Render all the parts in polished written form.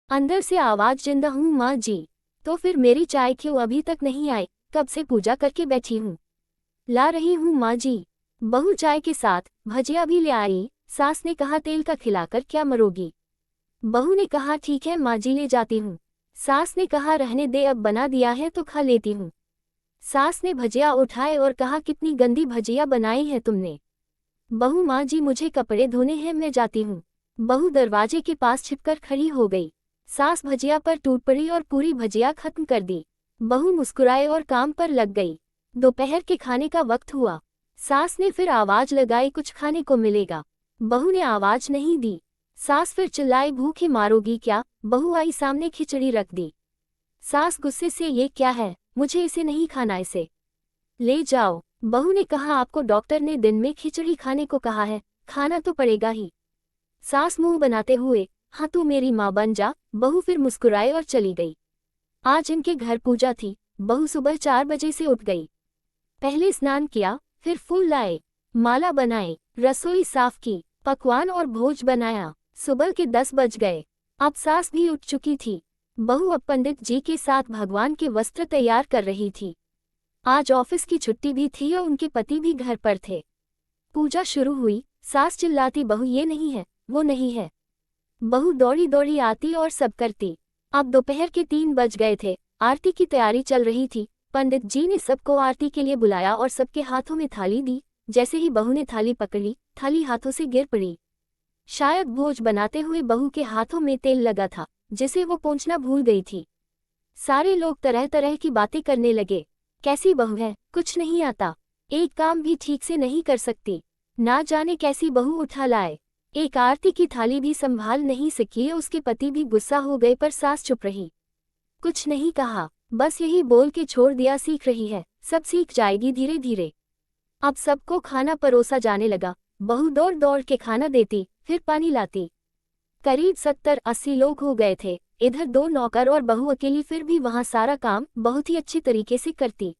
अंदर से आवाज, जिंदा हूँ माँ जी। तो फिर मेरी चाय क्यों अभी तक नहीं आई? कब से पूजा करके बैठी हूँ। ला रही हूँ माँ जी। बहू चाय के साथ भजिया भी ले आई। सास ने कहा तेल का खिलाकर क्या मरोगी। बहू ने कहा ठीक है माँ जी, ले जाती हूँ। सास ने कहा रहने दे, अब बना दिया है तो खा लेती हूँ। सास ने भजिया उठाए और कहा कितनी गंदी भजिया बनाई है तुमने। बहू, माँ जी मुझे कपड़े धोने हैं, मैं जाती हूँ। बहू दरवाजे के पास छिपकर खड़ी हो गई। सास भजिया पर टूट पड़ी और पूरी भजिया खत्म कर दी। बहू मुस्कुराए और काम पर लग गई। दोपहर के खाने का वक्त हुआ। सास ने फिर आवाज लगाई, कुछ खाने को मिलेगा। बहू ने आवाज नहीं दी। सास फिर चिल्लाई, भूखे मारोगी क्या? बहू आई सामने, खिचड़ी रख दी। सास गुस्से से, ये क्या है? मुझे इसे नहीं खाना, इसे ले जाओ। बहू ने कहा आपको डॉक्टर ने दिन में खिचड़ी खाने को कहा है, खाना तो पड़ेगा ही। सास मुंह बनाते हुए, हाँ तू मेरी माँ बन जा। बहू फिर मुस्कुराए और चली गई। आज इनके घर पूजा थी। बहू सुबह 4 बजे से उठ गई। पहले स्नान किया, फिर फूल लाए, माला बनाए, रसोई साफ की, पकवान और भोज बनाया। सुबह के 10 बज गए। अब सास भी उठ चुकी थी। बहू अब पंडित जी के साथ भगवान के वस्त्र तैयार कर रही थी। आज ऑफिस की छुट्टी भी थी और उनके पति भी घर पर थे। पूजा शुरू हुई। सास चिल्लाती, बहू ये नहीं है, वो नहीं है। बहू दौड़ी दौड़ी आती और सब करती। अब दोपहर के 3 बज गए थे। आरती की तैयारी चल रही थी। पंडित जी ने सबको आरती के लिए बुलाया और सबके हाथों में थाली दी। जैसे ही बहू ने थाली पकड़ी, थाली हाथों से गिर पड़ी। शायद भोज बनाते हुए बहू के हाथों में तेल लगा था, जिसे वो पोंछना भूल गई थी। सारे लोग तरह तरह की बातें करने लगे। कैसी बहू है, कुछ नहीं आता, एक काम भी ठीक से नहीं कर सकती, ना जाने कैसी बहू उठा लाए। एक आरती की थाली भी संभाल नहीं सकी। उसके पति भी गुस्सा हो गए, पर सास चुप रही, कुछ नहीं कहा, बस यही बोल के छोड़ दिया, सीख रही है, सब सीख जाएगी धीरे धीरे। अब सबको खाना परोसा जाने लगा। बहू दौड़ दौड़ के खाना देती, फिर पानी लाती। करीब 70-80 लोग हो गए थे। इधर 2 नौकर और बहू अकेली, फिर भी वहां सारा काम बहुत ही अच्छी तरीके से करती।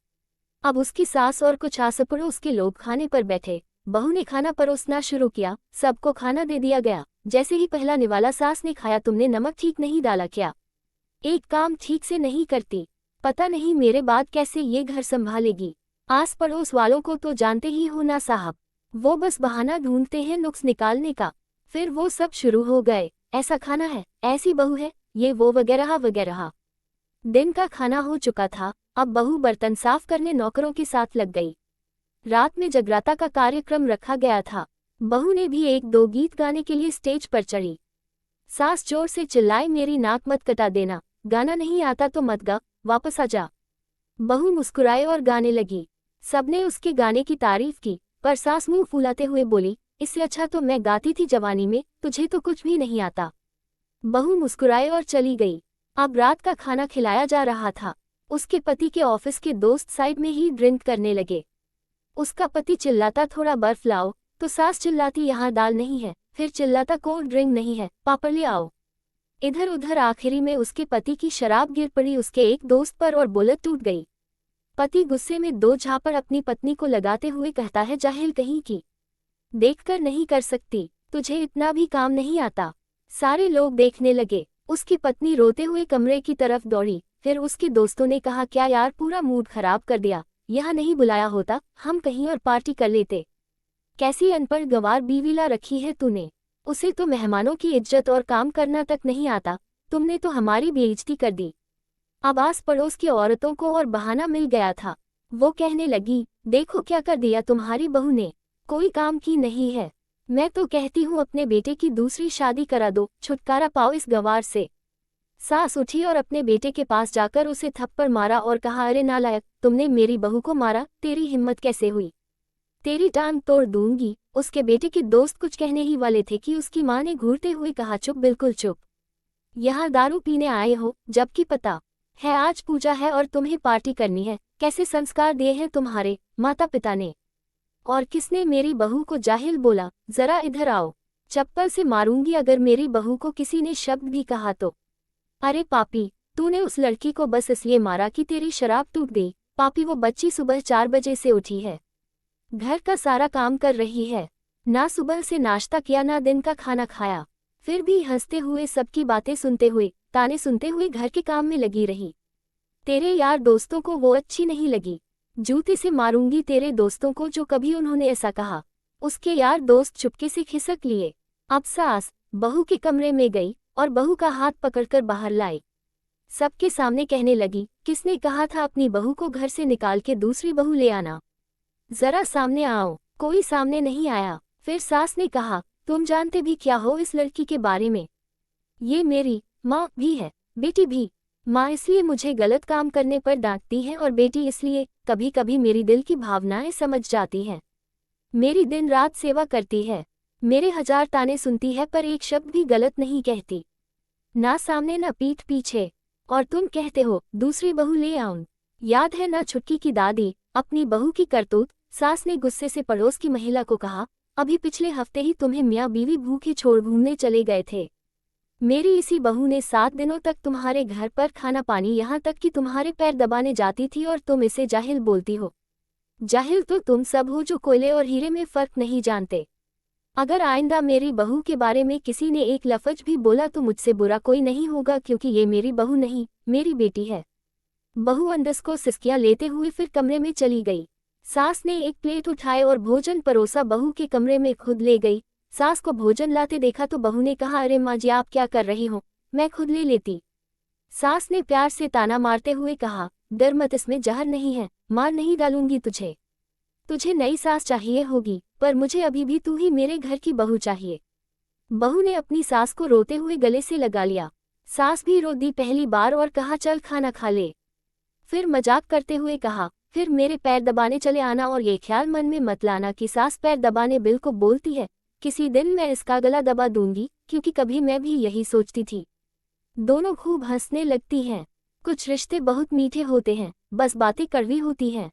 अब उसकी सास और कुछ आस पड़ोस के लोग खाने पर बैठे। बहू ने खाना परोसना शुरू किया। सबको खाना दे दिया गया। जैसे ही पहला निवाला सास ने खाया, तुमने नमक ठीक नहीं डाला क्या? एक काम ठीक से नहीं करती, पता नहीं मेरे बाद कैसे ये घर संभालेगी। आस पड़ोस वालों को तो जानते ही हो ना साहब, वो बस बहाना ढूंढते हैं नुक्स निकालने का। फिर वो सब शुरू हो गए, ऐसा खाना है, ऐसी बहू है, ये वो वगैरह वगैरह। दिन का खाना हो चुका था। अब बहू बर्तन साफ करने नौकरों के साथ लग गई। रात में जगराता का कार्यक्रम रखा गया था। बहू ने भी 1-2 गीत गाने के लिए स्टेज पर चढ़ी। सास जोर से चिल्लाई, मेरी नाक मत कटा देना, गाना नहीं आता तो मत गा, वापस आ जा। बहू मुस्कुराए और गाने लगी। सबने उसके गाने की तारीफ की, पर सास मुंह फुलाते हुए बोली, इससे अच्छा तो मैं गाती थी जवानी में, तुझे तो कुछ भी नहीं आता। बहू मुस्कुराए और चली गई। अब रात का खाना खिलाया जा रहा था। उसके पति के ऑफिस के दोस्त साइड में ही ड्रिंक करने लगे। उसका पति चिल्लाता, थोड़ा बर्फ लाओ, तो सास चिल्लाती, यहाँ दाल नहीं है, फिर चिल्लाता, कोल्ड ड्रिंक नहीं है, पापड़ ले आओ। इधर उधर आखिरी में उसके पति की शराब गिर पड़ी उसके एक दोस्त पर और बुलेट टूट गई। पति गुस्से में 2 झापड़ अपनी पत्नी को लगाते हुए कहता है, जाहिल कहीं की, देखकर नहीं कर सकती, तुझे इतना भी काम नहीं आता। सारे लोग देखने लगे। उसकी पत्नी रोते हुए कमरे की तरफ दौड़ी। फिर उसके दोस्तों ने कहा, क्या यार, पूरा मूड खराब कर दिया, यहाँ नहीं बुलाया होता, हम कहीं और पार्टी कर लेते। कैसी अनपढ़ गंवार बीवी ला रखी है तूने, उसे तो मेहमानों की इज्जत और काम करना तक नहीं आता, तुमने तो हमारी बेइज्जती कर दी। अब आस पड़ोस की औरतों को और बहाना मिल गया था। वो कहने लगी, देखो क्या कर दिया तुम्हारी बहू ने, कोई काम की नहीं है। मैं तो कहती हूँ अपने बेटे की दूसरी शादी करा दो, छुटकारा पाओ इस गंवार से। सास उठी और अपने बेटे के पास जाकर उसे थप्पड़ मारा और कहा, अरे नालायक, तुमने मेरी बहू को मारा, तेरी हिम्मत कैसे हुई, तेरी टांग तोड़ दूंगी। उसके बेटे के दोस्त कुछ कहने ही वाले थे कि उसकी मां ने घूरते हुए कहा, चुप, बिल्कुल चुप, यहाँ दारू पीने आए हो, जबकि पता है आज पूजा है और तुम्हें पार्टी करनी है। कैसे संस्कार दिए हैं तुम्हारे माता पिता ने, और किसने मेरी बहू को जाहिल बोला, जरा इधर आओ, चप्पल से मारूंगी अगर मेरी बहू को किसी ने शब्द भी कहा तो। अरे पापी, तूने उस लड़की को बस इसलिए मारा कि तेरी शराब टूट गई। पापी, वो बच्ची सुबह 4 बजे से उठी है, घर का सारा काम कर रही है, ना सुबह से नाश्ता किया ना दिन का खाना खाया, फिर भी हंसते हुए सबकी बातें सुनते हुए ताने सुनते हुए घर के काम में लगी रही। तेरे यार दोस्तों को वो अच्छी नहीं लगी। जूते से मारूंगी तेरे दोस्तों को जो कभी उन्होंने ऐसा कहा। उसके यार दोस्त चुपके से खिसक लिए। अब सास बहू के कमरे में गई और बहू का हाथ पकड़कर बाहर लाई। सबके सामने कहने लगी, किसने कहा था अपनी बहू को घर से निकाल के दूसरी बहू ले आना? जरा सामने आओ। कोई सामने नहीं आया। फिर सास ने कहा, तुम जानते भी क्या हो इस लड़की के बारे में? ये मेरी माँ भी है, बेटी भी। माँ इसलिए मुझे गलत काम करने पर डांटती है और बेटी इसलिए कभी कभी मेरी दिल की भावनाएं समझ जाती हैं। मेरी दिन रात सेवा करती है, मेरे 1000 ताने सुनती है पर एक शब्द भी गलत नहीं कहती। ना सामने ना पीठ पीछे। और तुम कहते हो दूसरी बहू ले आऊं। याद है ना छुटकी की दादी अपनी बहू की करतूत? सास ने गुस्से से पड़ोस की महिला को कहा, अभी पिछले हफ्ते ही तुम्हें मियाँ बीवी भूखे छोड़ घूमने चले गए थे। मेरी इसी बहू ने 7 दिनों तक तुम्हारे घर पर खाना पानी, यहाँ तक कि तुम्हारे पैर दबाने जाती थी और तुम इसे जाहिल बोलती हो। जाहिल तो तुम सब हो जो कोयले और हीरे में फर्क नहीं जानते। अगर आइंदा मेरी बहू के बारे में किसी ने एक लफ्ज भी बोला तो मुझसे बुरा कोई नहीं होगा, क्योंकि ये मेरी बहू नहीं, मेरी बेटी है। बहू अंदस को सिसकियां लेते हुए फिर कमरे में चली गई। सास ने एक प्लेट उठाए और भोजन परोसा बहू के कमरे में खुद ले गई। सास को भोजन लाते देखा तो बहू ने कहा, अरे माँ जी आप क्या कर रही हो, मैं खुद ले लेती। सास ने प्यार से ताना मारते हुए कहा, डर मत, इसमें जहर नहीं है, मार नहीं डालूंगी तुझे। तुझे नई सास चाहिए होगी, पर मुझे अभी भी तू ही मेरे घर की बहू चाहिए। बहू ने अपनी सास को रोते हुए गले से लगा लिया। सास भी रो दी पहली बार और कहा, चल खाना खा ले। फिर मजाक करते हुए कहा, फिर मेरे पैर दबाने चले आना, और ये ख्याल मन में मत लाना कि सास पैर दबाने बिल को बोलती है। किसी दिन मैं इसका गला दबा दूंगी, क्योंकि कभी मैं भी यही सोचती थी। दोनों खूब हंसने लगती हैं। कुछ रिश्ते बहुत मीठे होते हैं, बस बातें कड़वी होती हैं।